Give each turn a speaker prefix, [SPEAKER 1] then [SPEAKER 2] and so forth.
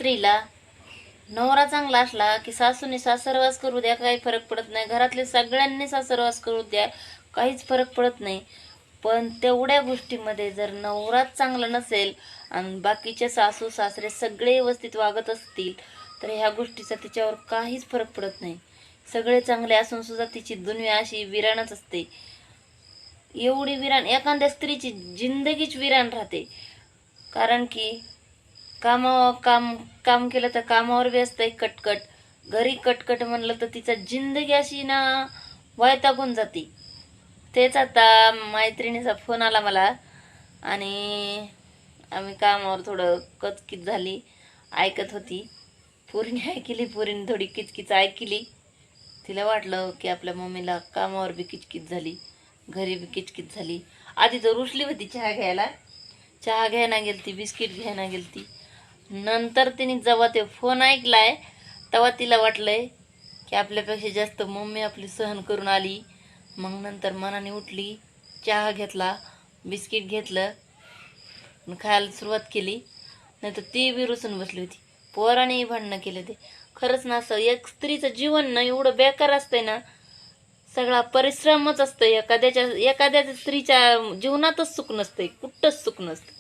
[SPEAKER 1] स्त्रीला नवरा चांगला असला की सासूने सासरवास करू द्या, काही फरक पडत नाही. घरातले सगळ्यांनी सासरवास करू द्या, काहीच फरक पडत नाही. पण तेवढ्या गोष्टीमध्ये जर नवराच चांगला नसेल आणि बाकीचे सासू सासरे सगळे व्यवस्थित वागत असतील तर ह्या गोष्टीचा तिच्यावर काहीच फरक पडत नाही. सगळे चांगले असून सुद्धा तिची दुनिया अशी विरानच असते. एवढी विरान, एखाद्या स्त्रीची जिंदगीच विरान राहते. कारण की कामावर काम केलं तर कामावर व्यस्त आहे कटकट, घरी कटकट म्हणलं तर तिचा जिंदगी अशी ना वैतागून जाते. तेच आता मैत्रिणीचा फोन आला मला आणि आम्ही कामावर थोडं कचकीच झाली, ऐकत होती. पोरीने ऐकली, पोरीने थोडी किचकिच ऐकली. तिला वाटलं की आपल्या मम्मीला कामावर बी किचकिच झाली, घरी बी किचकिच झाली. आधी तर रुसली होती चहा घ्यायला, चहा घ्यायला गेलती, बिस्किट घ्यायला गेलती. नंतर तिने जेव्हा ते फोन ऐकलाय तेव्हा तिला वाटलंय की आपल्यापेक्षा जास्त मम्मी आपली सहन करून आली. मग नंतर मनाने उठली, चहा घेतला, बिस्किट घेतलं, खायला सुरुवात केली. नाही तर ती बी रुसून बसली होती. पोरानेही भांडणं केले ते. खरंच ना, असं एक स्त्रीचं जीवन ना एवढं बेकार असतंय ना, सगळा परिश्रमच असतो. एखाद्या स्त्रीच्या जीवनातच सुख नसतंय, कुठंच सुख नसतं.